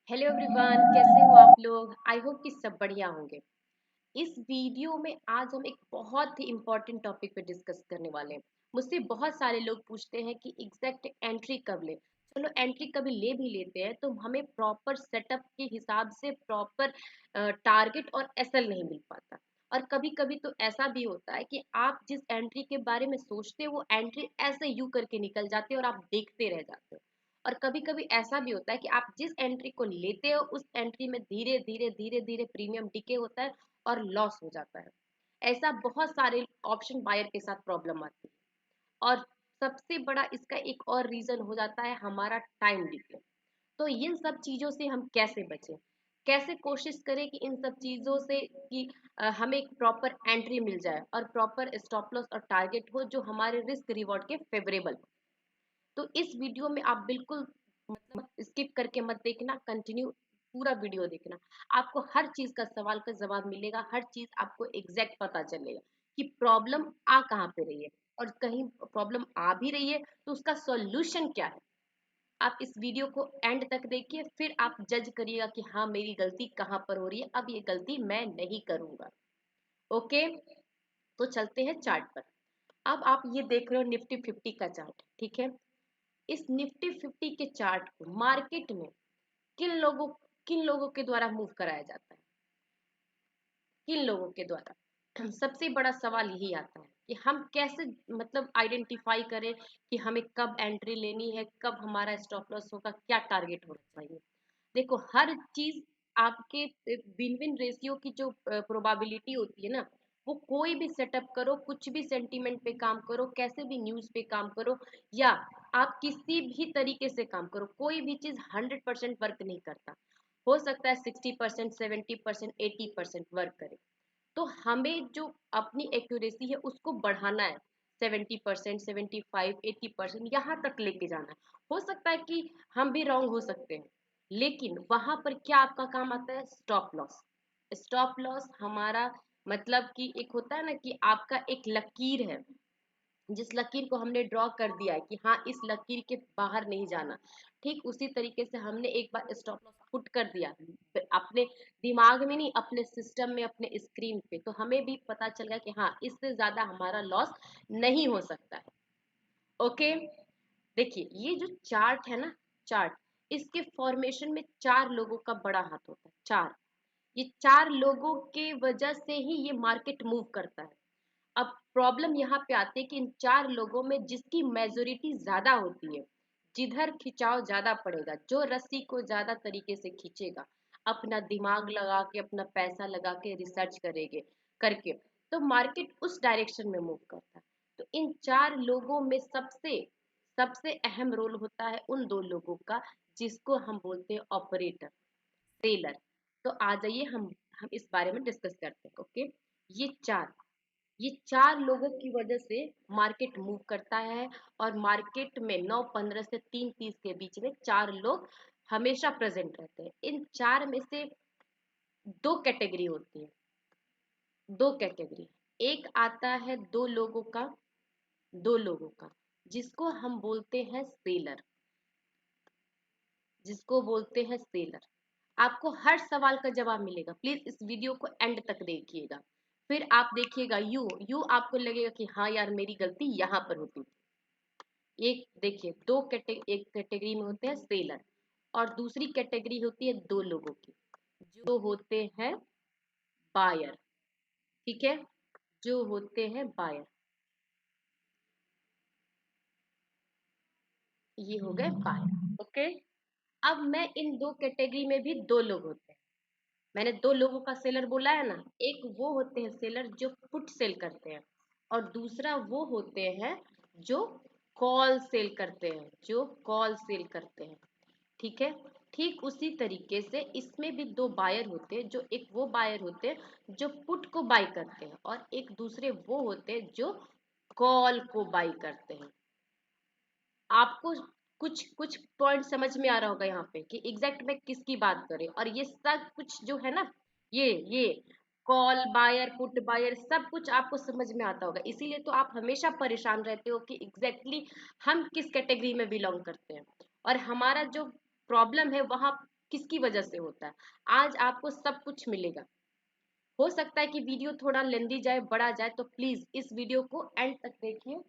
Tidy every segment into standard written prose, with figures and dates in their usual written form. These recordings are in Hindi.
हेलो एवरीवन, कैसे हो आप लोग। आई होप कि सब बढ़िया होंगे। इस वीडियो में आज हम एक बहुत ही इम्पोर्टेंट टॉपिक पे डिस्कस करने वाले हैं। मुझसे बहुत सारे लोग पूछते हैं कि एग्जैक्ट एंट्री कब ले। चलो एंट्री कभी ले भी लेते हैं तो हमें प्रॉपर सेटअप के हिसाब से प्रॉपर टारगेट और एसएल नहीं मिल पाता। और कभी कभी तो ऐसा भी होता है कि आप जिस एंट्री के बारे में सोचते हो वो एंट्री ऐसे यू करके निकल जाते हो और आप देखते रह जाते हो। और कभी कभी ऐसा भी होता है कि आप जिस एंट्री को लेते हो उस एंट्री में धीरे धीरे धीरे धीरे प्रीमियम डिके होता है और लॉस हो जाता है। ऐसा बहुत सारे ऑप्शन बायर के साथ प्रॉब्लम आती है। और सबसे बड़ा इसका एक और रीजन हो जाता है हमारा टाइम डिले। तो इन सब चीजों से हम कैसे बचें, कैसे कोशिश करें कि इन सब चीजों से कि हमें एक प्रॉपर एंट्री मिल जाए और प्रॉपर स्टॉप लॉस और टारगेट हो जो हमारे रिस्क रिवॉर्ड के फेवरेबल हो। तो इस वीडियो में आप बिल्कुल स्किप करके मत देखना, कंटिन्यू पूरा वीडियो देखना। आपको हर चीज का सवाल का जवाब मिलेगा, हर चीज आपको एग्जैक्ट पता चलेगा कि प्रॉब्लम आ कहाँ पे रही है। और कहीं प्रॉब्लम आ भी रही है तो उसका सॉल्यूशन क्या है। आप इस वीडियो को एंड तक देखिए, फिर आप जज करिएगा कि हाँ मेरी गलती कहाँ पर हो रही है, अब ये गलती मैं नहीं करूंगा। ओके, तो चलते हैं चार्ट पर। अब आप ये देख रहे हो निफ्टी 50 का चार्ट, ठीक है। इस निफ्टी 50 के चार्ट को मार्केट में किन लोगों किन लोगों के द्वारा मूव कराया जाता है, किन लोगों के द्वारा। सबसे बड़ा सवाल यही आता है कि हम कैसे आइडेंटिफाई करें कि हमें कब एंट्री लेनी है, कब हमारा स्टॉप लॉस होगा, क्या टारगेट होना चाहिए। देखो हर चीज आपके विन विन रेशियो की जो प्रोबेबिलिटी होती है ना, वो कोई भी सेटअप करो, कुछ भी सेंटीमेंट पे काम करो, कैसे भी न्यूज पे काम करो, या आप किसी भी तरीके से काम करो, कोई भी चीज 100% वर्क नहीं करता। हो सकता है 60%, 70%, 80% वर्क करे। तो हमें जो अपनी एक्यूरेसी है उसको बढ़ाना है। 70%, 75, 80% यहाँ तक लेके जाना है। हो सकता है कि हम भी रॉन्ग हो सकते हैं, लेकिन वहां पर क्या आपका काम आता है, स्टॉप लॉस। स्टॉप लॉस हमारा मतलब कि एक होता है ना कि आपका एक लकीर है, जिस लकीर को हमने ड्रॉ कर दिया है कि हाँ इस लकीर के बाहर नहीं जाना। ठीक उसी तरीके से हमने एक बार स्टॉप लॉस पुट कर दिया अपने दिमाग में नहीं, अपने सिस्टम में, अपने स्क्रीन पे, तो हमें भी पता चल गया कि हाँ इससे ज्यादा हमारा लॉस नहीं हो सकता है। ओके, देखिए ये जो चार्ट है ना, चार्ट, इसके फॉर्मेशन में चार लोगों का बड़ा हाथ होता है। चार, ये चार लोगों के वजह से ही ये मार्केट मूव करता है। अब प्रॉब्लम यहाँ पे आती है कि इन चार लोगों में जिसकी मेजोरिटी ज्यादा होती है, जिधर खिंचाव ज्यादा पड़ेगा, जो रस्सी को ज्यादा तरीके से खींचेगा, अपना दिमाग लगा के, अपना पैसा लगा के रिसर्च करेंगे करके, तो मार्केट उस डायरेक्शन में मूव करता है। तो इन चार लोगों में सबसे सबसे अहम रोल होता है उन दो लोगों का, जिसको हम बोलते हैं ऑपरेटर, सेलर। तो आ जाइए हम इस बारे में डिस्कस करते हैं। ओके, ये चार ये चार लोगों की वजह से मार्केट मूव करता है। और मार्केट में 9:15 से 3:30 के बीच में चार लोग हमेशा प्रेजेंट रहते हैं। इन चार में से दो कैटेगरी होती है, दो कैटेगरी। एक आता है दो लोगों का जिसको हम बोलते हैं सेलर, जिसको बोलते हैं सेलर। आपको हर सवाल का जवाब मिलेगा, प्लीज इस वीडियो को एंड तक देखिएगा। फिर आप देखिएगा यू यू आपको लगेगा कि हाँ यार मेरी गलती यहाँ पर होती थी। एक देखिए एक कैटेगरी में होते हैं सेलर, और दूसरी कैटेगरी होती है दो लोगों की, जो होते हैं बायर। ठीक है, जो होते हैं बायर, ये हो गए बायर। ओके, अब मैं इन दो कैटेगरी में भी दो लोग होते हैं। मैंने दो लोगों का सेलर बोला है ना, एक वो होते हैं सेलर जो पुट सेल करते हैं, और दूसरा वो होते हैं जो कॉल सेल करते हैं, जो कॉल सेल करते हैं। ठीक है, ठीक उसी तरीके से इसमें भी दो बायर होते हैं, जो एक वो बायर होते हैं जो पुट को बाई करते हैं, और एक दूसरे वो होते हैं जो कॉल को बाई करते हैं। आपको कुछ कुछ पॉइंट समझ में आ रहा होगा यहाँ पे कि एग्जैक्ट में किसकी बात करें। और ये सब कुछ जो है ना, ये कॉल बायर, पुट बायर, सब कुछ आपको समझ में आता होगा। इसीलिए तो आप हमेशा परेशान रहते हो कि एग्जैक्टली हम किस कैटेगरी में बिलोंग करते हैं। और हमारा जो प्रॉब्लम है वहाँ किसकी वजह से होता है। आज आपको सब कुछ मिलेगा। हो सकता है कि वीडियो थोड़ा लेंदी जाए, बड़ा जाए, तो प्लीज इस वीडियो को एंड तक देखिए,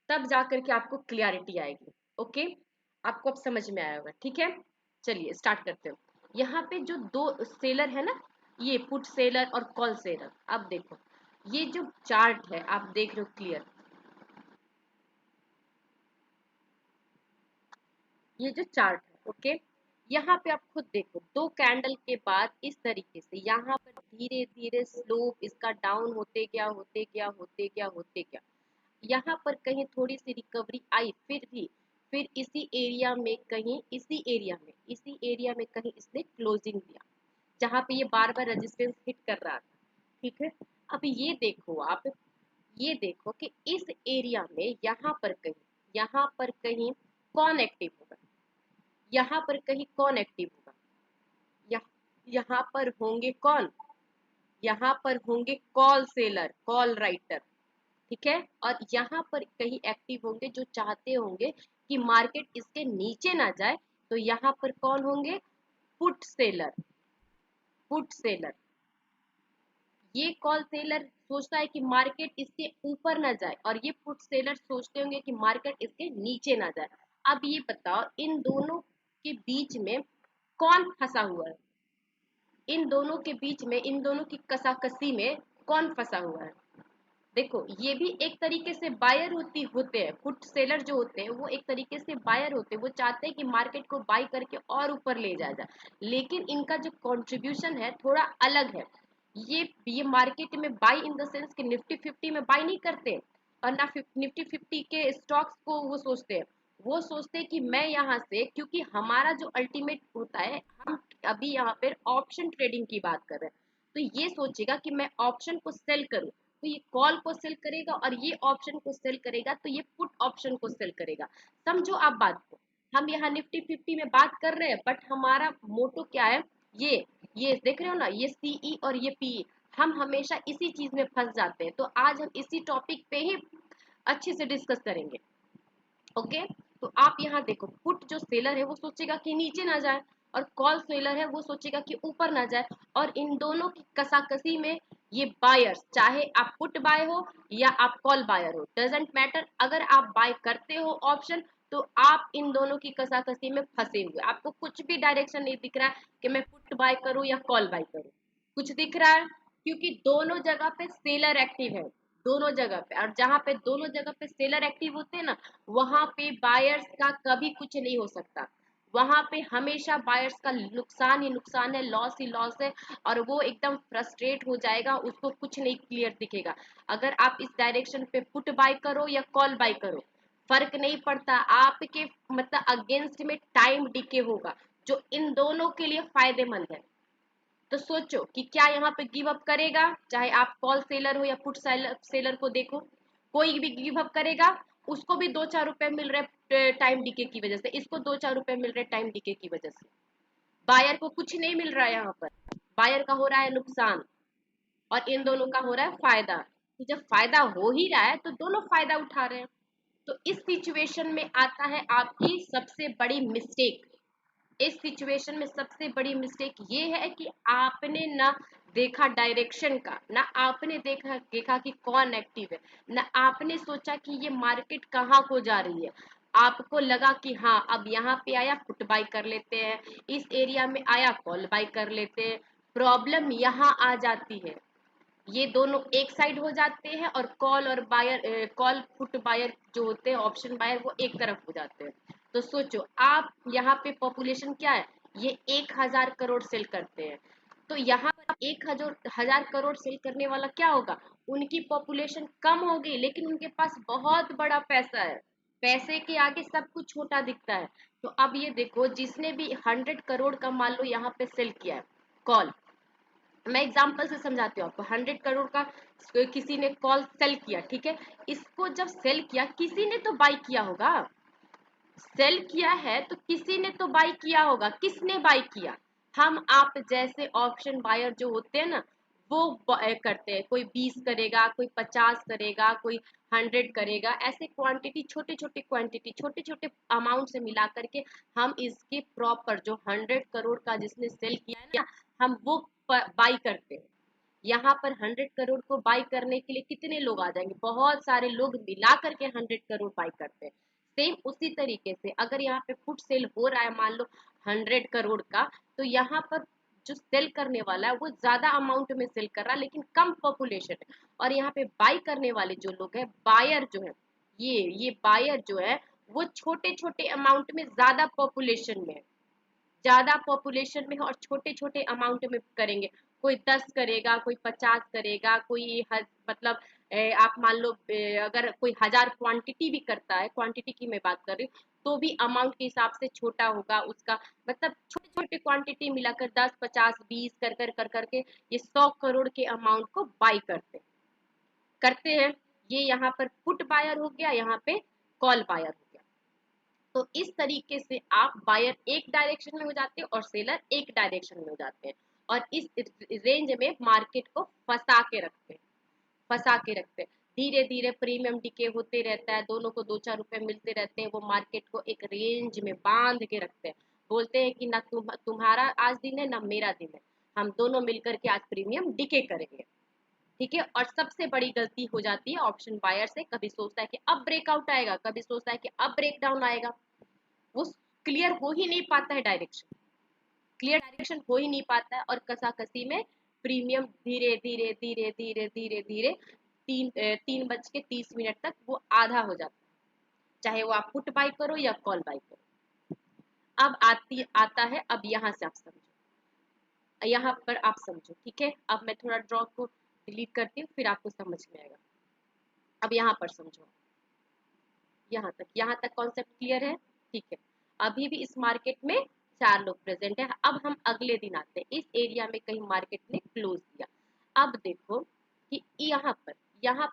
तब जाकर के आपको क्लियरिटी आएगी। ओके, आपको अब समझ में आया होगा, ठीक है। चलिए स्टार्ट करते हो। यहाँ पे जो दो सेलर है ना, ये पुट सेलर और कॉल सेलर, अब देखो ये जो चार्ट है आप देख रहे हो क्लियर, ये जो चार्ट है, ओके, यहाँ पे आप खुद देखो, दो कैंडल के बाद इस तरीके से यहाँ पर धीरे धीरे स्लोप इसका डाउन होते गया, होते गया, होते गया, होते गया। यहाँ पर कहीं थोड़ी सी रिकवरी आई, फिर भी फिर इसी एरिया में कहीं, इसी एरिया में कहीं इसने क्लोजिंग दिया, जहाँ पे ये बार बार रेजिस्टेंस हिट कर रहा था, ठीक है। अब ये देखो आप, ये देखो कि इस एरिया में यहाँ पर कहीं कौन एक्टिव होगा, यहाँ पर कहीं कौन एक्टिव होगा, यहाँ यहाँ पर होंगे कौन, यहाँ पर होंगे कॉल सेलर, कॉल राइटर, ठीक है। और यहाँ पर कहीं एक्टिव होंगे जो चाहते होंगे कि मार्केट इसके नीचे ना जाए, तो यहाँ पर कौन होंगे, पुट सेलर, पुट सेलर। ये कॉल सेलर सोचता है कि मार्केट इसके ऊपर ना जाए, और ये पुट सेलर सोचते होंगे कि मार्केट इसके नीचे ना जाए। अब ये बताओ इन दोनों के बीच में कौन फंसा हुआ है, इन दोनों के बीच में, इन दोनों की कसाकसी में कौन फंसा हुआ है। देखो ये भी एक तरीके से बायर होते हैं, पुट सेलर जो होते हैं वो एक तरीके से बायर होते हैं, वो चाहते हैं कि मार्केट को बाई करके और ऊपर ले जाया जाए, लेकिन इनका जो कंट्रीब्यूशन है थोड़ा अलग है। ये मार्केट में बाई इन द सेंस कि निफ्टी 50 में बाई नहीं करते, और ना निफ्टी 50 के स्टॉक्स को वो सोचते हैं, वो सोचते हैं कि मैं यहाँ से, क्योंकि हमारा जो अल्टीमेट होता है, हम अभी यहाँ पर ऑप्शन ट्रेडिंग की बात कर रहे हैं, तो ये सोचेगा कि मैं ऑप्शन को सेल करूं, तो ये कॉल को सेल करेगा, और ये ऑप्शन को सेल करेगा, तो ये पुट ऑप्शन को सेल करेगा। समझो आप बात को, हम यहाँ निफ्टी 50 में बात कर रहे हैं, बट हमारा मोटो क्या है, ये देख रहे हो ना, ये सीई और ये पीई, हम हमेशा इसी चीज में फंस जाते हैं। तो आज हम इसी टॉपिक पे ही अच्छे से डिस्कस करेंगे, ओके। तो आप यहाँ देखो, पुट जो सेलर है वो सोचेगा कि नीचे ना जाए, और कॉल सेलर है वो सोचेगा कि ऊपर ना जाए, और इन दोनों की कसाकसी में ये बायर्स, चाहे आप पुट बाय हो या आप कॉल बायर हो, डजेंट मैटर, अगर आप बाय करते हो ऑप्शन, तो आप इन दोनों की कसाकसी में फंसे हुए, आपको कुछ भी डायरेक्शन नहीं दिख रहा है कि मैं पुट बाय करूं या कॉल बाय करूं, कुछ दिख रहा है, क्योंकि दोनों जगह पे सेलर एक्टिव है, दोनों जगह पे, और जहां पे दोनों जगह पे सेलर एक्टिव होते हैं ना, वहां पे बायर्स का कभी कुछ नहीं हो सकता, वहां पे हमेशा बायर्स का नुकसान ही नुकसान है, लॉस ही लॉस है, और वो एकदम फ्रस्ट्रेट हो जाएगा, उसको कुछ नहीं क्लियर दिखेगा। अगर आप इस डायरेक्शन पे पुट बाय करो या कॉल बाय करो, फर्क नहीं पड़ता, आपके मतलब अगेंस्ट में टाइम डिके होगा, जो इन दोनों के लिए फायदेमंद है। तो सोचो कि क्या यहाँ पे गिव अप करेगा, चाहे आप कॉल सेलर हो या पुट सेलर को देखो, कोई भी गिव अप करेगा, उसको भी 2-4 रुपए मिल रहे टाइम डीके की वजह से, इसको 2-4 रुपए मिल रहे टाइम डीके की वजह से, बायर को कुछ नहीं मिल रहा है, यहाँ पर बायर का हो रहा है नुकसान, और इन दोनों का हो रहा है फायदा। तो जब फायदा हो ही रहा है तो दोनों फायदा उठा रहे हैं। तो इस सिचुएशन में आता है आपकी सबसे बड़ी मिस्टेक, इस सिचुएशन में सबसे बड़ी मिस्टेक ये है कि आपने ना देखा डायरेक्शन का, ना आपने देखा कि कौन एक्टिव है, ना आपने सोचा कि ये मार्केट कहाँ को जा रही है। आपको लगा कि हाँ अब यहाँ पे आया पुट बाई कर लेते हैं, इस एरिया में आया कॉल बाई कर लेते हैं। प्रॉब्लम यहाँ आ जाती है, ये दोनों एक साइड हो जाते हैं, और कॉल और बायर, कॉल पुट बायर जो होते हैं, ऑप्शन बायर, वो एक तरफ हो जाते हैं। तो सोचो आप यहाँ पे पॉपुलेशन क्या है, ये 1,000 करोड़ सेल करते हैं, तो यहाँ पर 1,000 करोड़ सेल करने वाला क्या होगा, उनकी पॉपुलेशन कम होगी, लेकिन उनके पास बहुत बड़ा पैसा है, पैसे के आगे सब कुछ छोटा दिखता है। तो अब ये देखो, जिसने भी 100 करोड़ का मान लो यहाँ पे सेल किया है कॉल, मैं एग्जांपल से समझाती हूँ आपको, 100 करोड़ का किसी ने कॉल सेल किया, ठीक है, इसको जब सेल किया किसी ने तो बाई किया होगा, सेल किया है तो किसी ने तो बाई किया होगा, किसने बाई किया, हम आप जैसे ऑप्शन बायर जो होते हैं ना, वो करते हैं, कोई 20 करेगा, कोई 50 करेगा, कोई 100 करेगा, ऐसे क्वांटिटी छोटे छोटे क्वांटिटी छोटे छोटे अमाउंट से मिला करके हम इसके प्रॉपर जो 100 करोड़ का जिसने सेल किया है ना, हम वो बाई करते हैं। यहाँ पर 100 करोड़ को बाई करने के लिए कितने लोग आ जाएंगे, बहुत सारे लोग मिला करके 100 करोड़ बाई करते हैं। सेम उसी तरीके से अगर यहाँ पे फुट सेल हो रहा है मान लो 100 करोड़ का, तो यहाँ पर जो सेल करने वाला है वो ज्यादा अमाउंट में सेल कर रहा है लेकिन कम पॉपुलेशन है, और यहाँ पे बाई करने वाले जो लोग हैं, बायर जो है, ये बायर जो है वो छोटे छोटे अमाउंट में ज्यादा पॉपुलेशन में है, ज्यादा पॉपुलेशन में है और छोटे छोटे अमाउंट में करेंगे। कोई 10 करेगा, कोई 50 करेगा, कोई मतलब आप मान लो अगर कोई 1000 क्वांटिटी भी करता है, क्वांटिटी की मैं बात कर रही हूँ, तो भी अमाउंट के हिसाब से छोटा होगा उसका, मतलब छोटे छोटे क्वांटिटी मिलाकर 10 50 20 कर करके ये 100 करोड़ के अमाउंट को बाई करते हैं। ये यहाँ पर पुट बायर हो गया, यहाँ पे कॉल बायर हो गया। तो इस तरीके से आप बायर एक डायरेक्शन में हो जाते हैं और सेलर एक डायरेक्शन में हो जाते हैं, और इस रेंज में मार्केट को फंसा के रखते हैं। धीरे धीरे प्रीमियम डिके होते रहता है, दोनों को 2-4 रुपए मिलते रहते हैं, वो मार्केट को एक रेंज में बांध के रखते हैं। बोलते हैं कि ना तुम्हारा आज दिन है ना मेरा दिन है, हम दोनों मिलकर के आज प्रीमियम डिके करेंगे। ठीक है, और सबसे बड़ी गलती हो जाती है ऑप्शन बायर से, कभी सोचता है कि अब ब्रेकआउट आएगा, कभी सोचता है कि अब ब्रेक डाउन आएगा, वो क्लियर हो ही नहीं पाता है डायरेक्शन, क्लियर डायरेक्शन हो ही नहीं पाता है, और कसाकसी में प्रीमियम धीरे धीरे धीरे धीरे धीरे धीरे 3:30 तक वो आधा हो जाता है, चाहे वो आप पुट बाई करो या कॉल बाई करो। अब आता है, अब यहाँ से आप समझो, यहाँ पर आप समझो, ठीक है। अब मैं थोड़ा ड्रॉ को डिलीट करती हूँ, फिर आपको समझ में आएगा। अब यहाँ पर समझो, यहाँ तक कॉन्सेप्ट क्लियर है, ठीक है। अभी भी इस मार्केट में 4 लोग प्रेजेंट है। अब हम अगले दिन आते हैं, इस एरिया में कहीं मार्केट ने क्लोज दिया। अब देखो कि यहाँ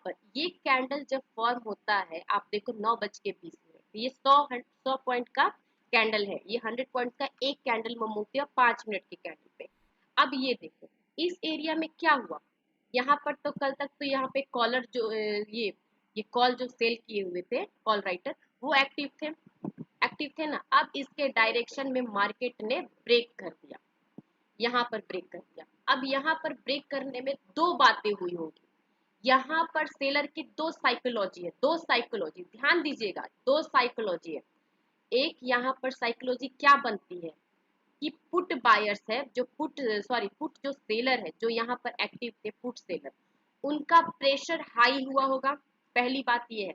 पर ये कैंडल जब फॉर्म होता है, आप देखो 9:20, ये 100 पॉइंट का कैंडल है, ये 100 पॉइंट का एक कैंडल में मूव किया 5 मिनट के कैंडल पे। अब ये देखो इस एरिया में क्या हुआ, यहाँ पर तो कल तक तो यहाँ पे कॉलर जो ये कॉल जो सेल किए हुए थे कॉल राइटर, वो एक्टिव थे ना। अब इसके डायरेक्शन में मार्केट ने ब्रेक कर दिया, यहाँ पर ब्रेक कर दिया। अब यहाँ पर ब्रेक करने में दो बातें हुई होगी, यहाँ पर सेलर की दो साइकोलॉजी ध्यान दीजिएगा, दो साइकोलॉजी है। एक यहाँ पर साइकोलॉजी क्या बनती है कि पुट बायर्स है, जो पुट जो सेलर है, जो यहाँ पर एक्टिव थे पुट सेलर, उनका प्रेशर हाई हुआ होगा। पहली बात ये है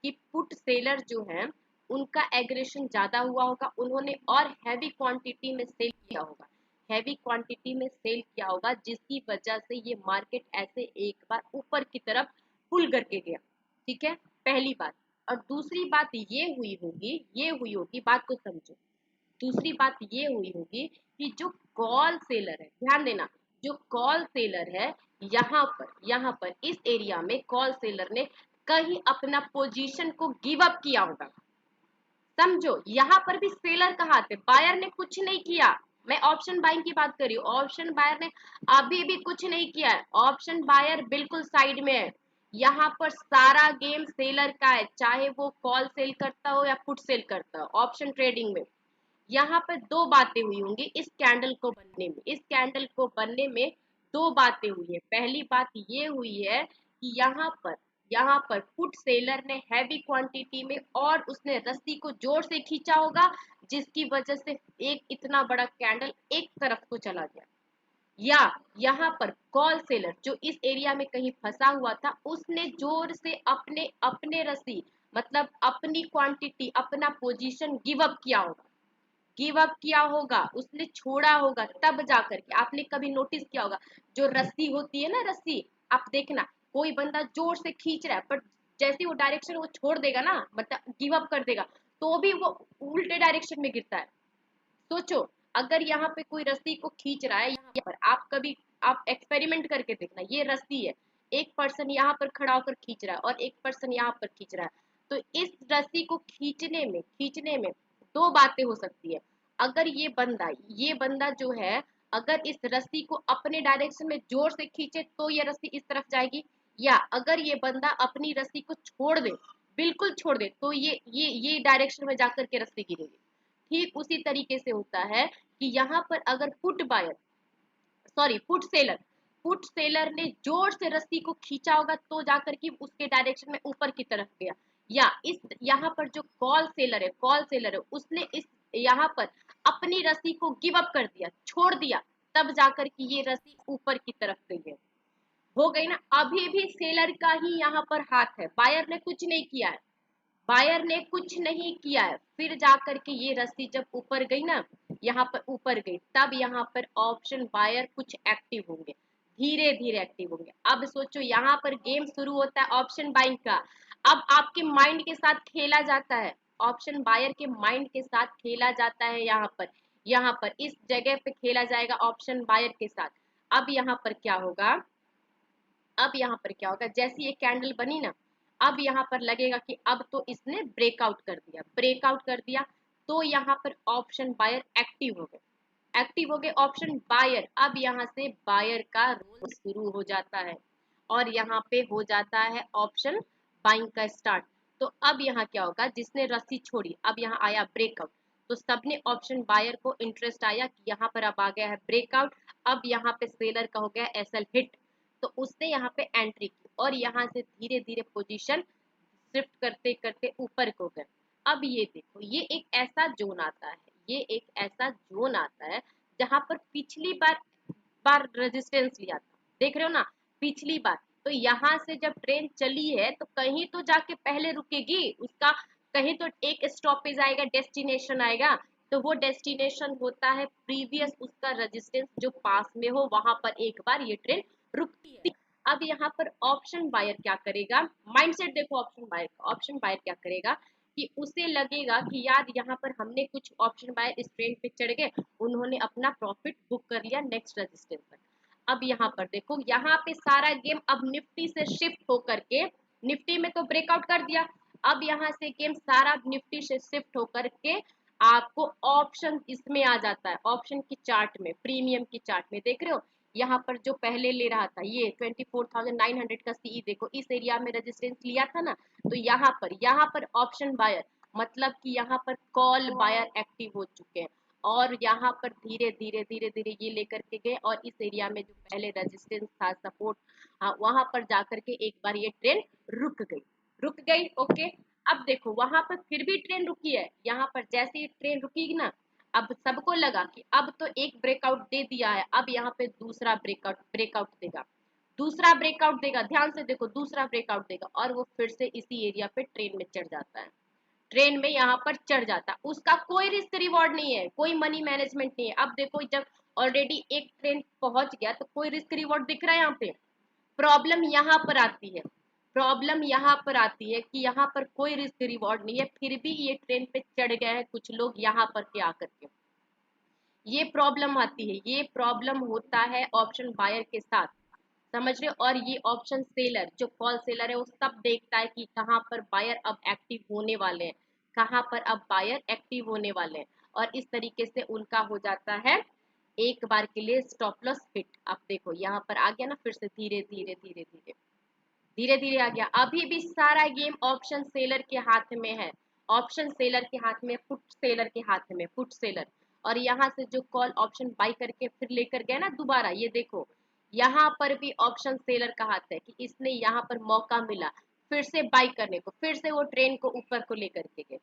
कि पुट सेलर जो है उनका एग्रेशन ज्यादा हुआ होगा, उन्होंने और हैवी क्वांटिटी में सेल किया होगा, जिसकी वजह से ये मार्केट ऐसे एक बार ऊपर की तरफ पुल करके गया। ठीक है, पहली बात। और दूसरी बात ये हुई होगी, बात को समझो। दूसरी बात ये हुई होगी कि जो कॉल सेलर है, ध्यान देना, जो कॉल सेलर है यहाँ पर इस एरिया में कॉल सेलर ने कहीं अपना पोजीशन को गिव अप किया होगा। समझो, यहाँ पर भी सेलर कहाँ थे, बायर ने कुछ नहीं किया। मैं ऑप्शन बाइंग की बात कर रही हूँ, ऑप्शन बायर ने अभी भी कुछ नहीं किया है, ऑप्शन बायर बिल्कुल साइड में है। यहाँ पर सारा गेम सेलर का है, चाहे वो कॉल सेल करता हो या पुट सेल करता हो ऑप्शन ट्रेडिंग में। यहाँ पर दो बातें हुई होंगी इस कैंडल को बनने में दो बातें हुई है। पहली बात ये हुई है कि यहाँ पर पुट सेलर ने हैवी क्वांटिटी में और उसने रस्सी को जोर से खींचा होगा, जिसकी वजह से एक इतना बड़ा कैंडल एक तरफ को चला गया। या यहाँ पर कॉल सेलर जो इस एरिया में कहीं फंसा हुआ था, उसने जोर से अपने अपने रस्सी मतलब अपनी क्वांटिटी अपना पोजीशन गिव अप किया होगा, उसने छोड़ा होगा, तब जाकर के आपने कभी नोटिस किया होगा, जो रस्सी होती है ना, रस्सी आप देखना, कोई बंदा जोर से खींच रहा है पर जैसे वो डायरेक्शन वो छोड़ देगा ना, मतलब गिव अप कर देगा, तो भी वो उल्टे डायरेक्शन में गिरता है। सोचो, अगर यहाँ पे कोई रस्सी को खींच रहा है, यहाँ पर आप एक्सपेरिमेंट करके देखना, ये रस्सी है, एक पर्सन यहाँ पर खड़ा होकर खींच रहा है और एक पर्सन यहाँ पर खींच रहा है, तो इस रस्सी को खींचने में दो बातें हो सकती है। अगर ये बंदा जो है, अगर इस रस्सी को अपने डायरेक्शन में जोर से खींचे तो ये रस्सी इस तरफ जाएगी, या अगर ये बंदा अपनी रस्सी को छोड़ दे, बिल्कुल छोड़ दे, तो ये डायरेक्शन में जाकर के रस्सी गिरेगी। ठीक उसी तरीके से होता है कि यहाँ पर अगर put buyer, sorry put seller ने जोर से रस्सी को खींचा होगा तो जाकर के उसके डायरेक्शन में ऊपर की तरफ गया, या इस यहाँ पर जो कॉल सेलर है उसने इस यहाँ पर अपनी रस्सी को गिव अप कर दिया, छोड़ दिया, तब जाकर के ये रस्सी ऊपर की तरफ गई है। हो गई ना। अभी भी सेलर का ही यहाँ पर हाथ है, बायर ने कुछ नहीं किया है, बायर ने कुछ नहीं किया है। फिर जाकर के ये रस्सी जब ऊपर गई ना, यहाँ पर ऊपर गई, तब यहाँ पर ऑप्शन बायर कुछ एक्टिव होंगे, धीरे धीरे एक्टिव होंगे। अब सोचो यहाँ पर गेम शुरू होता है ऑप्शन बाइंग का। अब आपके माइंड के साथ खेला जाता है, ऑप्शन बायर के माइंड के साथ खेला जाता है। यहाँ पर इस जगह पे खेला जाएगा ऑप्शन बायर के साथ। अब यहाँ पर क्या होगा, अब यहाँ पर क्या होगा, जैसी ये कैंडल बनी ना, अब यहाँ पर लगेगा कि अब तो इसने ब्रेकआउट कर दिया, ब्रेकआउट कर दिया, तो यहाँ पर ऑप्शन बायर एक्टिव हो गए, एक्टिव हो गए ऑप्शन बायर। अब यहाँ से बायर का रोल शुरू हो जाता है और यहाँ पे हो जाता है ऑप्शन बाइंग का स्टार्ट। तो अब यहाँ क्या होगा, जिसने रस्सी छोड़ी अब यहाँ आया ब्रेकआउट, तो सबने ऑप्शन बायर को इंटरेस्ट आया कि यहाँ पर अब आ गया है ब्रेकआउट, अब यहाँ पे सेलर का हो गया एसएल हिट, तो उसने यहाँ पे एंट्री की और यहाँ से धीरे धीरे पोजीशन शिफ्ट करते करते ऊपर को गए। अब ये देखो, ये एक ऐसा जोन आता है, ये एक ऐसा जोन आता है जहां पर पिछली बार रेजिस्टेंस लिया था, देख रहे हो ना, पिछली बार। तो यहाँ से जब ट्रेन चली है तो कहीं तो जाके पहले रुकेगी उसका, कहीं तो एक स्टॉपेज आएगा, डेस्टिनेशन आएगा, तो वो डेस्टिनेशन होता है प्रीवियस उसका रेजिस्टेंस जो पास में हो, वहां पर एक बार ये ट्रेन रुकती है। अब यहाँ पर ऑप्शन बायर क्या करेगा, माइंडसेट देखो ऑप्शन बायर का, ऑप्शन बायर क्या करेगा कि उसे लगेगा कि यार यहाँ पर हमने कुछ ऑप्शन बायर इस ट्रेन पे चढ़ गए, उन्होंने अपना प्रॉफिट बुक कर लिया नेक्स्ट रेजिस्टेंस तक। अब यहाँ पर देखो, यहाँ पे सारा गेम अब निफ्टी से शिफ्ट होकर के, निफ्टी में तो ब्रेकआउट कर दिया, अब यहाँ से गेम सारा निफ्टी से शिफ्ट होकर के आपको ऑप्शन इसमें आ जाता है, ऑप्शन की चार्ट में, प्रीमियम की चार्ट में देख रहे हो, यहाँ पर जो पहले ले रहा था ये 24,900 का सीई, देखो इस एरिया में रेजिस्टेंस लिया था ना, तो यहाँ पर ऑप्शन बायर, मतलब कि यहाँ पर कॉल बायर एक्टिव हो चुके हैं और यहाँ पर धीरे धीरे धीरे धीरे ये लेकर के गए और इस एरिया में जो पहले रेजिस्टेंस था, सपोर्ट, हाँ वहां पर जाकर के एक बार ये ट्रेन रुक गई, रुक गई। ओके, अब देखो वहां पर फिर भी ट्रेन रुकी है, यहाँ पर जैसे ये ट्रेन रुकी ना, अब सबको लगा कि अब तो एक ब्रेकआउट दे दिया है, अब यहाँ पे दूसरा ब्रेकआउट ब्रेकआउट देगा, दूसरा ब्रेकआउट देगा, ध्यान से देखो दूसरा ब्रेकआउट देगा और वो फिर से इसी एरिया पे ट्रेन में चढ़ जाता है, ट्रेन में यहाँ पर चढ़ जाता है, उसका कोई रिस्क रिवॉर्ड नहीं है, कोई मनी मैनेजमेंट नहीं है। अब देखो जब ऑलरेडी एक ट्रेन पहुंच गया तो कोई रिस्क रिवॉर्ड दिख रहा है यहाँ पे, प्रॉब्लम यहाँ पर आती है, प्रॉब्लम यहाँ पर आती है कि यहाँ पर कोई रिस्क रिवॉर्ड नहीं है, फिर भी ये ट्रेन पे चढ़ गए हैं कुछ लोग यहाँ पर के आकर के, ये प्रॉब्लम आती है, ये प्रॉब्लम होता है ऑप्शन बायर के साथ, समझ रहे हो। और ये ऑप्शन सेलर जो कॉल सेलर है वो सब देखता है कि कहाँ पर बायर अब एक्टिव होने वाले हैं, कहाँ पर अब बायर एक्टिव होने वाले हैं, और इस तरीके से उनका हो जाता है एक बार के लिए स्टॉप लॉस हिट। अब देखो यहाँ पर आ गया ना, फिर से धीरे धीरे धीरे धीरे धीरे धीरे आ गया, अभी भी सारा गेम ऑप्शन सेलर के हाथ में है, ऑप्शन सेलर के हाथ में, फुट सेलर के हाथ में, फुट सेलर। और यहाँ से जो कॉल ऑप्शन बाई करके फिर लेकर गया ना दोबारा, ये देखो यहाँ पर भी ऑप्शन सेलर का हाथ है कि इसने यहाँ पर मौका मिला फिर से बाई करने को, फिर से वो ट्रेन को ऊपर को लेकर के गए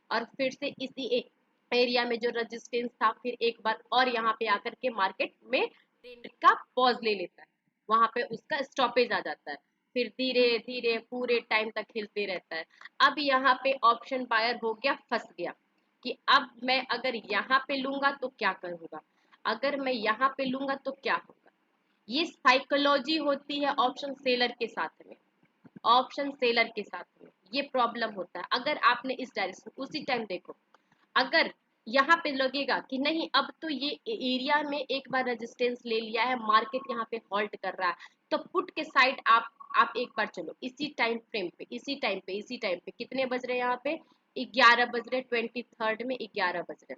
और फिर से इसी एक एरिया में जो रेजिस्टेंस था फिर एक बार और यहाँ पे आकर के मार्केट में ट्रेंड का पॉज ले लेता है, वहां पे उसका स्टॉपेज आ जाता है, फिर धीरे धीरे पूरे टाइम तक हिलते रहता है। अब यहाँ पे ऑप्शन बायर हो गया, फंस गया कि अब मैं अगर यहाँ पे लूंगा तो क्या करूंगा, अगर मैं यहाँ पे लूंगा तो क्या होगा। ये साइकोलॉजी होती है ऑप्शन सेलर के साथ में, ऑप्शन सेलर के साथ में ये प्रॉब्लम होता है। अगर आपने इस डायरेक्शन उसी टाइम देखो, अगर यहाँ पे लगेगा कि नहीं अब तो ये एरिया में एक बार रेजिस्टेंस ले लिया है, मार्केट यहाँ पे हॉल्ट कर रहा है, तो पुट के साइड आप एक बार चलो इसी टाइम फ्रेम पे, इसी टाइम पे कितने बज रहे हैं यहाँ पे, 11 बज रहे, 23rd में 11 बज रहे,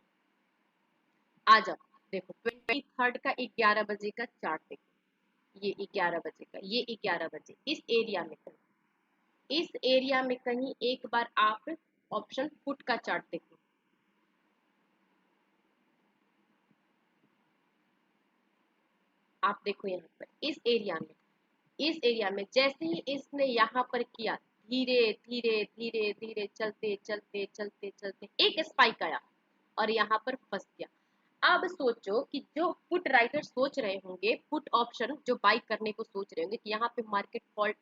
आ जाओ देखो 23rd का 11 बजे का चार्ट देखो, ये 11 बजे का, ये 11 बजे, इस एरिया में कहीं, इस एरिया में कहीं एक बार आप ऑप्शन पुट का चार्ट देखो। आप देखो यहाँ पर इस एरिया में, इस एरिया में जैसे ही इसने यहाँ पर किया, धीरे धीरे धीरे धीरे चलते चलते चलते चलते एक स्पाइक आया और यहाँ पर फंस गया। अब सोचो कि जो पुट राइटर सोच रहे होंगे, पुट ऑप्शन जो बाई करने को सोच रहे होंगे कि यहाँ पे मार्केट फॉल्ट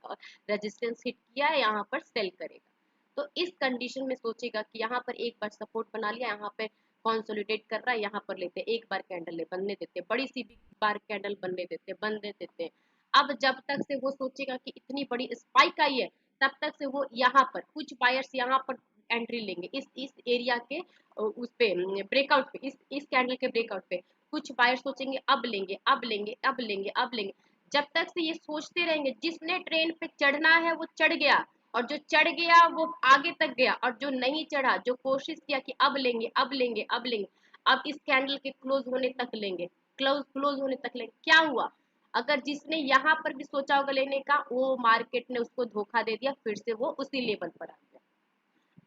रेजिस्टेंस हिट किया है, यहाँ पर सेल करेगा, तो इस कंडीशन में सोचेगा कि यहाँ पर एक बार सपोर्ट बना लिया, यहाँ पे कंसोलिडेट कर रहा है, यहाँ पर लेते हैं, एक बार कैंडल ले बनने देते हैं, बड़ी सी भी बार कैंडल बनने देते हैं, बनने देते हैं। अब जब तक से वो सोचेगा कि इतनी बड़ी स्पाइक आई है, तब तक से वो यहाँ पर कुछ बायर्स यहाँ पर एंट्री लेंगे इस एरिया के उस पे ब्रेकआउट पे, इस कैंडल के ब्रेकआउट पे कुछ बायर्स सोचेंगे अब लेंगे अब लेंगे अब लेंगे अब लेंगे। जब तक से ये सोचते रहेंगे, जिसने ट्रेन पे चढ़ना है वो चढ़ गया, और जो चढ़ गया वो आगे तक गया, और जो नहीं चढ़ा, जो कोशिश किया कि अब लेंगे अब लेंगे अब लेंगे, अब इस कैंडल के क्लोज होने तक लेंगे, क्लोज होने तक लेंगे, क्या हुआ? अगर जिसने यहाँ पर भी सोचा होगा लेने का, वो मार्केट ने उसको धोखा दे दिया, फिर से वो उसी लेवल पर आ गया।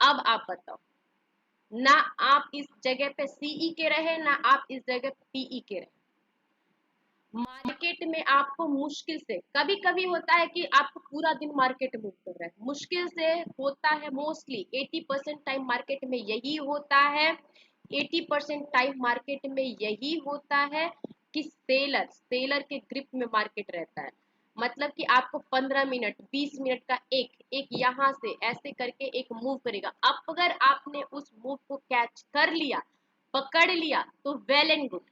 अब आप बताओ, ना आप इस जगह पे सीई के रहे, ना आप इस जगह पीई के रहे। मार्केट में आपको मुश्किल से, कभी कभी होता है कि आपको पूरा दिन मार्केट मूव कर रहा है, मुश्किल से होता है, मोस्टली 80% टाइम मार्केट में यही होता है, 80% टाइम मार्केट में यही होता है कि सेलर सेलर के ग्रिप में मार्केट रहता है। मतलब कि आपको 15 मिनट 20 मिनट का एक एक यहाँ से ऐसे करके एक मूव करेगा, अब अगर आपने उस मूव को कैच कर लिया, पकड़ लिया, तो वेल एंड गुड।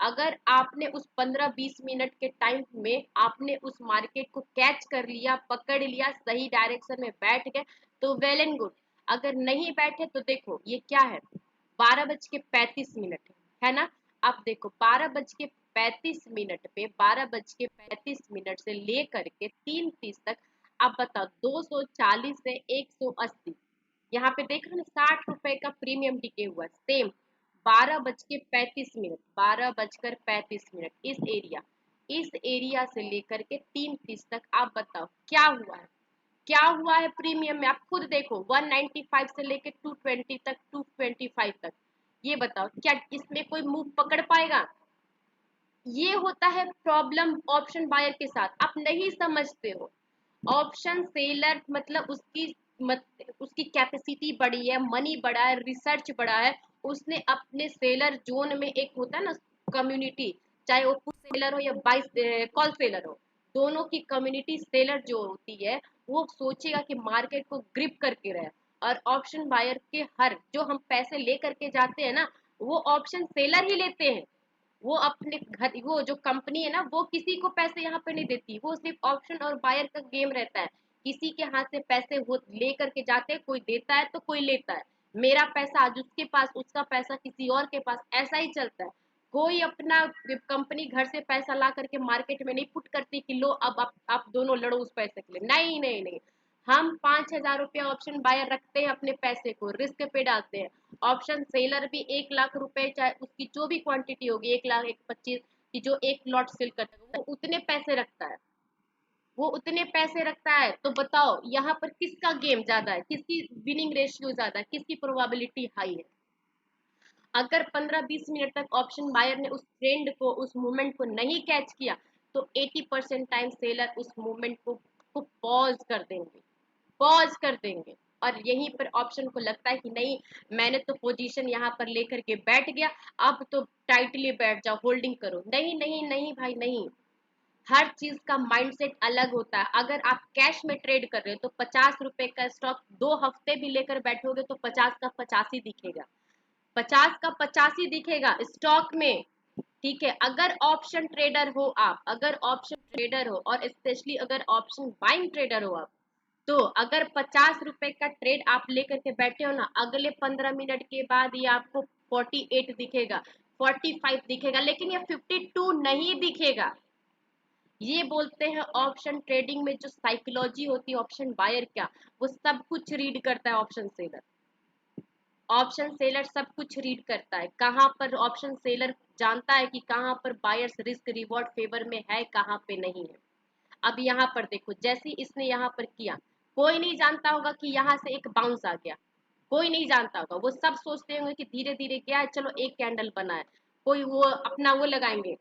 अगर आपने उस 15-20 मिनट के टाइम में आपने उस मार्केट को कैच कर लिया, पकड़ लिया, सही डायरेक्शन में बैठ गए, तो वेल एंड गुड। अगर नहीं बैठे तो देखो ये क्या है, 12:35 है ना? आप देखो 12:35 पे, 12:35 से लेकर के 3:30 तक, आप बताओ 240 से 180, यहाँ पे देख रहे हो ना, 60 रुपए का प्रीमियम टिके हुआ है, सेम 12:35, 12:35 इस एरिया से लेकर के 3:30 तक, आप बताओ क्या हुआ है, क्या हुआ है प्रीमियम में? आप खुद देखो, 195 से लेकर 220 तक, 225 तक, ये बताओ क्या इसमें कोई मूव पकड़ पाएगा? ये होता है प्रॉब्लम ऑप्शन बायर के साथ, आप नहीं समझते हो। ऑप्शन सेलर मतलब उसकी कैपेसिटी बड़ी है, मनी बड़ा है, रिसर्च बड़ा है, उसने अपने सेलर जोन में, एक होता है ना कम्युनिटी, चाहे वो पुट सेलर हो या बाई कॉल सेलर हो, दोनों की कम्युनिटी सेलर जो होती है, वो सोचेगा कि मार्केट को ग्रिप करके रहे। और ऑप्शन बायर के हर जो हम पैसे ले करके जाते हैं ना, वो ऑप्शन सेलर ही लेते हैं। वो अपने घर, वो जो कंपनी है ना, वो किसी को पैसे यहाँ पे नहीं देती, वो सिर्फ ऑप्शन और बायर का गेम रहता है। किसी के हाथ से पैसे वो ले करके जाते हैं, कोई देता है तो कोई लेता है, मेरा पैसा आज उसके पास, उसका पैसा किसी और के पास, ऐसा ही चलता है। कोई अपना कंपनी घर से पैसा ला करके मार्केट में नहीं पुट करती कि लो अब आप दोनों लड़ो उस पैसे के लिए, नहीं नहीं नहीं। हम 5,000 रुपया ऑप्शन बायर रखते हैं, अपने पैसे को रिस्क पे डालते हैं। ऑप्शन सेलर भी 1 लाख रुपए, चाहे उसकी जो भी क्वांटिटी होगी, 1 लाख 125 की जो एक लॉट सेल करता है, वो उतने पैसे रखता है, वो उतने पैसे रखता है। तो बताओ यहाँ पर किसका गेम ज्यादा है, किसकी विनिंग रेशियो ज्यादा है, किसकी प्रोबेबिलिटी हाई है? अगर 15-20 मिनट तक ऑप्शन बायर ने उस ट्रेंड को, उस मूवमेंट को नहीं कैच किया, तो 80% टाइम सेलर उस मूवमेंट को पॉज कर देंगे, पॉज कर देंगे। और यहीं पर ऑप्शन को लगता है कि नहीं, मैंने तो पोजीशन यहाँ पर लेकर के बैठ गया, अब तो टाइटली बैठ जाओ, होल्डिंग करो। नहीं नहीं नहीं भाई नहीं, हर चीज का माइंडसेट अलग होता है। अगर आप कैश में ट्रेड कर रहे हो तो 50 रुपए का स्टॉक 2 हफ्ते भी लेकर बैठोगे तो 50 का 85 दिखेगा, 50 का 85 दिखेगा स्टॉक में। ठीक है, अगर ऑप्शन ट्रेडर हो आप, अगर ऑप्शन ट्रेडर हो, और स्पेशली अगर ऑप्शन बाइंग ट्रेडर हो आप, तो अगर 50 रुपए का ट्रेड आप लेकर के बैठे हो ना, अगले 15 मिनट के बाद ये आपको 48 दिखेगा, 45 दिखेगा, लेकिन ये 52 नहीं दिखेगा। ये बोलते हैं ऑप्शन ट्रेडिंग में जो साइकोलॉजी होती है ऑप्शन बायर का, वो सब कुछ रीड करता है ऑप्शन सेलर। ऑप्शन सेलर सब कुछ रीड करता है, कहाँ पर ऑप्शन सेलर जानता है कि कहाँ पर बायर्स रिस्क रिवॉर्ड फेवर में है, कहाँ पे नहीं है। अब यहाँ पर देखो, जैसे इसने यहाँ पर किया, कोई नहीं जानता होगा कि यहाँ से एक बाउंस आ गया, कोई नहीं जानता होगा, वो सब सोचते होंगे कि धीरे धीरे क्या है, चलो एक कैंडल बना है। कोई वो अपना वो लगाएंगे,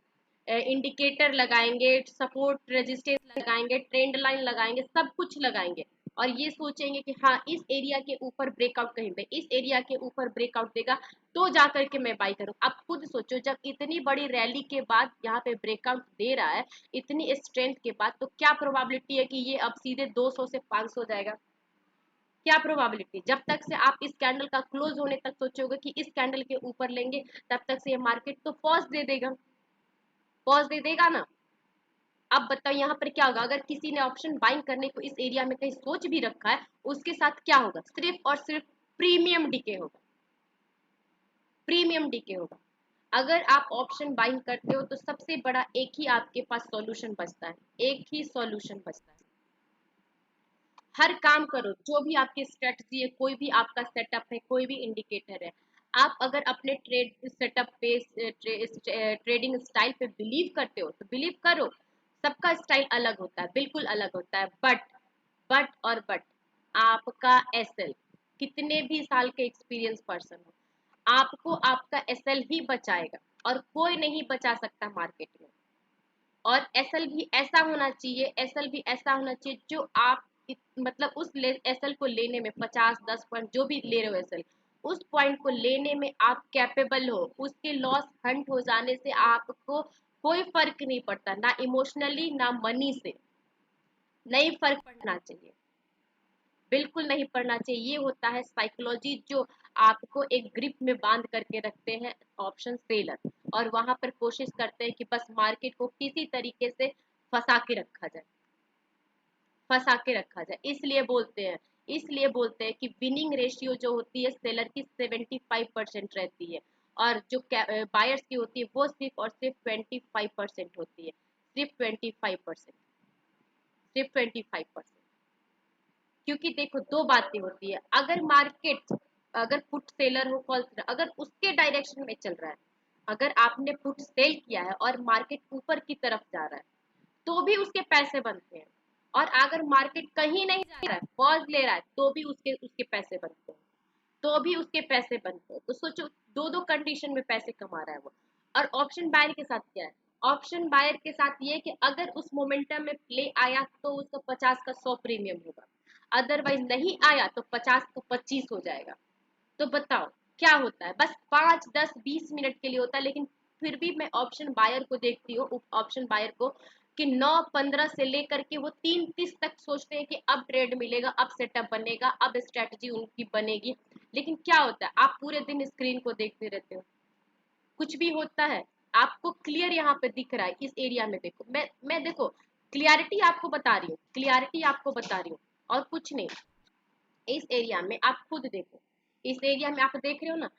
इंडिकेटर लगाएंगे, सपोर्ट रेजिस्टेंस लगाएंगे, ट्रेंड लाइन लगाएंगे, सब कुछ लगाएंगे, और ये सोचेंगे कि हाँ इस एरिया के ऊपर ब्रेकआउट कहीं पे, इस एरिया के ऊपर ब्रेकआउट देगा तो जाकर के मैं बाई करूँ। अब खुद सोचो, जब इतनी बड़ी रैली के बाद यहाँ पे ब्रेकआउट दे रहा है, इतनी स्ट्रेंथ के बाद, तो क्या प्रोबेबिलिटी है कि ये अब सीधे 200 से 500 जाएगा? क्या प्रोबेबिलिटी? जब तक से आप इस कैंडल का क्लोज होने तक सोचोगे कि इस कैंडल के ऊपर लेंगे, तब तक से ये मार्केट तो पॉज दे देगा, पॉज दे देगा ना। अब बताओ यहाँ पर क्या होगा, अगर किसी ने ऑप्शन बाइंग करने को इस एरिया में कहीं सोच भी रखा है, उसके साथ क्या होगा? सिर्फ और सिर्फ प्रीमियम डीके होगा, प्रीमियम डीके होगा। अगर आप ऑप्शन बाइंग करते हो तो सबसे बड़ा एक ही आपके पास सॉल्यूशन बचता है, एक ही सॉल्यूशन बचता है। हर काम करो, जो भी आपकी स्ट्रेटजी है, कोई भी आपका सेटअप है, कोई भी इंडिकेटर है, आप अगर अपने ट्रेड सेटअप पे, ट्रेडिंग स्टाइल पे बिलीव करते हो तो बिलीव करो। सबका स्टाइल अलग होता है, बिल्कुल अलग होता है, बट आपका एसएल, कितने भी साल के एक्सपीरियंस पर्सन हो, आपको आपका एसएल ही बचाएगा, और कोई नहीं बचा सकता मार्केट में। और एसएल भी ऐसा होना चाहिए, एसएल भी ऐसा होना चाहिए जो आप मतलब उस एसएल को लेने में 50-10 पॉइंट जो भी ले रहे हो एसएल, उस पॉइंट को लेने में आप कैपेबल हो, उसके लॉस हंट हो जाने से आपको कोई फर्क नहीं पड़ता, ना इमोशनली ना मनी से, नहीं फर्क पड़ना चाहिए, बिल्कुल नहीं पड़ना चाहिए। ये होता है साइकोलॉजी जो आपको एक ग्रिप में बांध करके रखते हैं ऑप्शन सेलर, और वहां पर कोशिश करते हैं कि बस मार्केट को किसी तरीके से फंसा के रखा जाए, फंसा के रखा जाए। इसलिए बोलते हैं कि विनिंग रेशियो जो होती है सेलर की 75% रहती है, और जो बायर्स की होती है वो सिर्फ और सिर्फ 25% होती है, सिर्फ 25%, सिर्फ 25%। क्योंकि देखो दो बातें होती है, अगर मार्केट, अगर पुट सेलर हो, कॉल सेलर, अगर उसके डायरेक्शन में चल रहा है, अगर आपने पुट सेल किया है और मार्केट ऊपर की तरफ जा रहा है, तो भी उसके पैसे बनते हैं, और अगर मार्केट कहीं नहीं जा रहा है, पॉज ले रहा है, तो भी उसके उसके पैसे बनते हैं, तो भी उसके पैसे बनते हैं। तो सोचो, दो दो कंडीशन में पैसे कमा रहा है वो। और ऑप्शन बायर के साथ क्या है? ऑप्शन बायर के साथ ये कि अगर उस मोमेंटम में प्ले आया तो उसका 50 का 100 प्रीमियम होगा, अदरवाइज नहीं आया तो 50 का 25 हो जाएगा। तो बताओ क्या होता है? बस 5-10-20 मिनट के लिए होता है, लेकिन फिर भी मैं ऑप्शन बायर को देखती हूँ, ऑप्शन बायर को, कि 9-15 से लेकर के वो 3-30 तक सोचते हैं कि अब ट्रेड मिलेगा, अब सेटअप बनेगा, अब स्ट्रेटजी उनकी बनेगी। लेकिन क्या होता है, आप पूरे दिन स्क्रीन को देखते रहते हो, कुछ भी होता है? आपको क्लियर यहाँ पे दिख रहा है, इस एरिया में देखो, मैं देखो क्लियरिटी आपको बता रही हूँ, क्लियरिटी आपको बता रही हूँ, और कुछ नहीं। इस एरिया में आप खुद देखो, इस एरिया में आप देख रहे हो ना,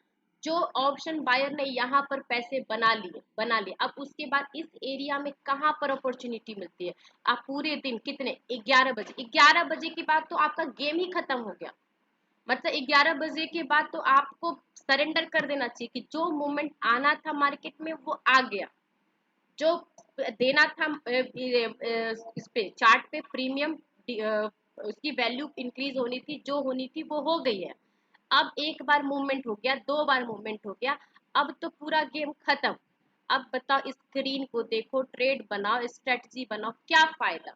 जो ऑप्शन बायर ने यहाँ पर पैसे बना लिए, अब उसके बाद इस एरिया में कहाँ पर अपॉर्चुनिटी मिलती है? आप पूरे दिन कितने, 11 बजे, 11 बजे के बाद तो आपका गेम ही खत्म हो गया। मतलब 11 बजे के बाद तो आपको सरेंडर कर देना चाहिए कि जो मूवमेंट आना था मार्केट में वो आ गया, जो देना था इस पे चार्ट पे प्रीमियम, उसकी वैल्यू इंक्रीज होनी थी, जो होनी थी वो हो गई है। अब एक बार मूवमेंट हो गया, दो बार मूवमेंट हो गया, अब तो पूरा गेम खत्म। अब बताओ, स्क्रीन को देखो, ट्रेड बनाओ, स्ट्रेटजी बनाओ, क्या फायदा?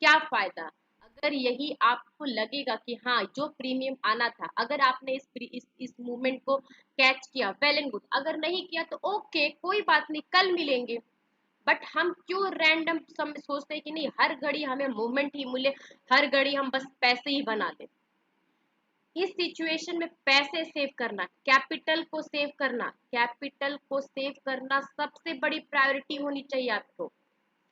क्या फायदा? अगर यही आपको लगेगा कि हाँ जो प्रीमियम आना था, अगर आपने इस मूवमेंट को कैच किया, वेल एंड गुड, अगर नहीं किया तो ओके, कोई बात नहीं, कल मिलेंगे। बट हम क्यों रैंडम सोचते हैं कि नहीं हर घड़ी हमें मूवमेंट ही मिले, हर घड़ी हम बस पैसे ही बना लें? इस सिचुएशन में पैसे सेव करना, कैपिटल को सेव करना, कैपिटल को सेव करना सबसे बड़ी प्रायोरिटी होनी चाहिए आपको,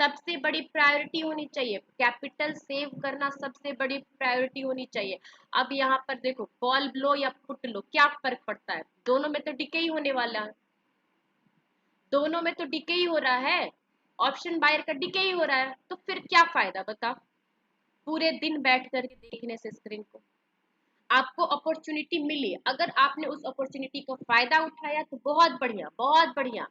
सबसे बड़ी प्रायोरिटी होनी चाहिए, कैपिटल सेव करना सबसे बड़ी प्रायोरिटी होनी चाहिए। अब यहाँ पर देखो, कॉल लो या पुट लो, क्या फर्क पड़ता है? दोनों में तो डिके ही होने वाला है, दोनों में तो डिके ही हो रहा है, ऑप्शन बायर का डिके ही हो रहा है, तो फिर क्या फायदा बताओ पूरे दिन बैठ करके देखने से स्क्रीन को? आपको अपॉर्चुनिटी मिली, अगर आपने उस अपॉर्चुनिटी का फायदा उठाया तो बहुत बढ़िया, बहुत बढ़िया।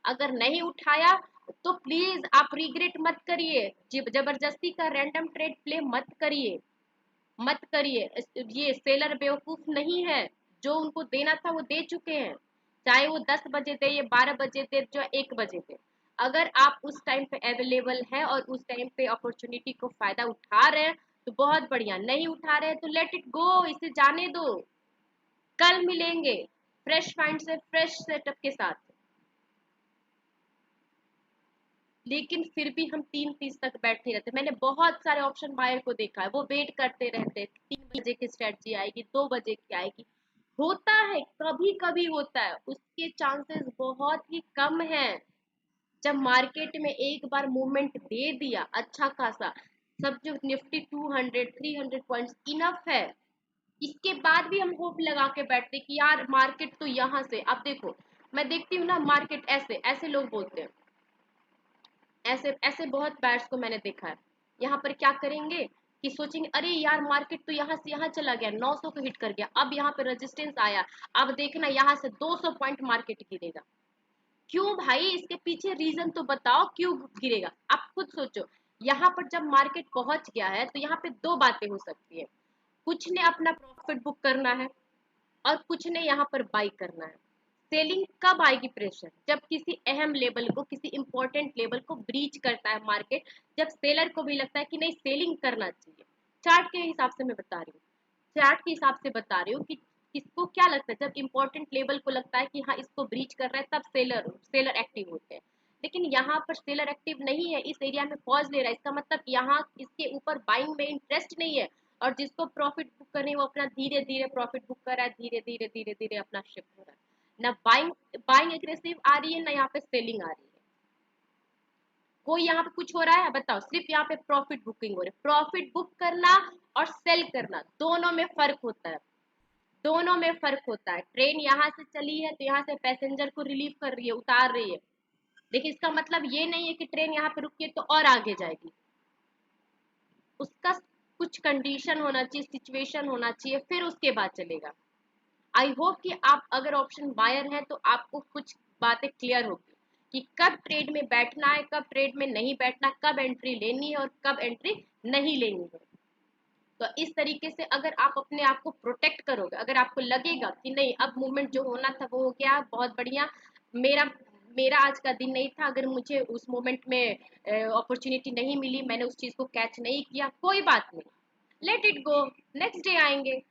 अगर नहीं उठाया तो प्लीज आप रिग्रेट मत करिए, जबरदस्ती का रैंडम ट्रेड प्ले मत करिए, मत करिए। ये सेलर बेवकूफ नहीं है, जो उनको देना था वो दे चुके हैं, चाहे वो 10 बजे दे या 12 बजे दे या 1 बजे दे। अगर आप उस टाइम पे अवेलेबल है और उस टाइम पे अपॉर्चुनिटी को फायदा उठा रहे हैं तो बहुत बढ़िया, नहीं उठा रहे हैं तो लेट इट गो, इसे जाने दो। कल मिलेंगे फ्रेश माइंड से, फ्रेश सेटअप के साथ। लेकिन फिर भी हम 3:30 तक बैठे रहते, मैंने बहुत सारे ऑप्शन बायर को देखा है, वो वेट करते रहते, 3 बजे की स्ट्रेटजी आएगी, 2 बजे की आएगी। होता है, कभी कभी होता है, उसके चांसेस बहुत ही कम है। जब मार्केट में एक बार मूवमेंट दे दिया अच्छा खासा, सब जो निफ्टी 200 300 पॉइंट्स इनफ है, इसके बाद भी हम होप लगा के बैठते कि यार मार्केट तो यहाँ से, अब देखो मैं देखती हूँ ना मार्केट ऐसे ऐसे लोग बोलते हैं, ऐसे ऐसे बहुत बैट्स को मैंने देखा है। यहाँ पर क्या करेंगे कि सोचेंगे अरे यार मार्केट तो यहाँ से यहाँ चला गया, 900 को हिट कर गया, अब यहाँ पे रेजिस्टेंस आया, अब देखना यहाँ से 200 पॉइंट मार्केट गिरेगा। क्यों भाई, इसके पीछे रीजन तो बताओ क्यों गिरेगा, आप खुद सोचो। यहाँ पर जब मार्केट पहुंच गया है तो यहाँ पे दो बातें हो सकती है, कुछ ने अपना प्रॉफिट बुक करना है और कुछ ने यहाँ पर बाई करना है। सेलिंग कब आएगी प्रेशर, जब किसी अहम लेवल को, किसी इंपॉर्टेंट लेवल को ब्रीच करता है मार्केट, जब सेलर को भी लगता है कि नहीं सेलिंग करना चाहिए। चार्ट के हिसाब से मैं बता रही हूँ, चार्ट के हिसाब से बता रही हूँ कि किसको क्या लगता है, जब इंपॉर्टेंट लेवल को लगता है कि हाँ इसको ब्रीच कर रहा है तब सेलर सेलर एक्टिव होते हैं। लेकिन यहाँ पर सेलर एक्टिव नहीं है, इस एरिया में पॉज ले रहा है, इसका मतलब यहाँ इसके ऊपर बाइंग में इंटरेस्ट नहीं है। और जिसको प्रॉफिट बुक करनी है वो अपना धीरे धीरे प्रॉफिट बुक कर रहा है, धीरे धीरे धीरे धीरे अपना शिफ्ट हो रहा है। ना बाइंग बाइंग एग्रेसिव आ रही है, ना यहाँ पे सेलिंग आ रही है। कोई यहाँ पे कुछ हो रहा है बताओ, सिर्फ यहाँ पे प्रॉफिट बुकिंग हो रही है। प्रॉफिट बुक करना और सेल करना दोनों में फर्क होता है, दोनों में फर्क होता है। ट्रेन यहाँ से चली है तो यहाँ से पैसेंजर को रिलीव कर रही है, उतार रही है, लेकिन इसका मतलब ये नहीं है कि ट्रेन यहाँ पे रुकी है तो और आगे जाएगी। उसका कुछ कंडीशन होना चाहिए, सिचुएशन होना चाहिए, फिर उसके बाद चलेगा। आई होप कि आप अगर ऑप्शन बायर है तो आपको कुछ बातें क्लियर होगी कि कब ट्रेड में बैठना है, कब ट्रेड में नहीं बैठना, कब एंट्री लेनी है और कब एंट्री नहीं लेनी है। तो इस तरीके से अगर आप अपने आप को प्रोटेक्ट करोगे, अगर आपको लगेगा कि नहीं अब मूवमेंट जो होना था वो हो गया, बहुत बढ़िया, मेरा मेरा आज का दिन नहीं था, अगर मुझे उस मोमेंट में अपॉर्चुनिटी नहीं मिली, मैंने उस चीज को कैच नहीं किया, कोई बात नहीं, let it go, next day आएंगे।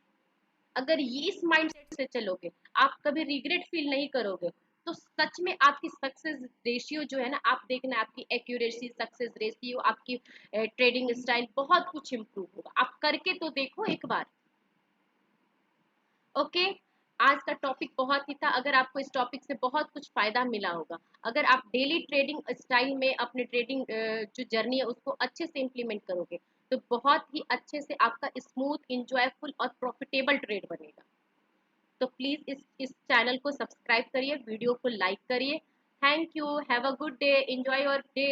अगर ये इस माइंडसेट से चलोगे, आप कभी रिग्रेट फील नहीं करोगे, तो सच में आपकी सक्सेस रेशियो जो है ना, आप देखना आपकी एक्यूरेसी, सक्सेस रेशियो, आपकी ट्रेडिंग स्टाइल बहुत कुछ इंप्रूव होगा, आप करके तो देखो एक बार। ओके, आज का टॉपिक बहुत ही था, अगर आपको इस टॉपिक से बहुत कुछ फायदा मिला होगा, अगर आप डेली ट्रेडिंग स्टाइल में अपने ट्रेडिंग जो जर्नी है उसको अच्छे से इम्प्लीमेंट करोगे तो बहुत ही अच्छे से आपका स्मूथ, इंजॉयफुल और प्रॉफिटेबल ट्रेड बनेगा। तो प्लीज इस चैनल को सब्सक्राइब करिए, वीडियो को लाइक करिए। Thank you, have a good day, enjoy your day.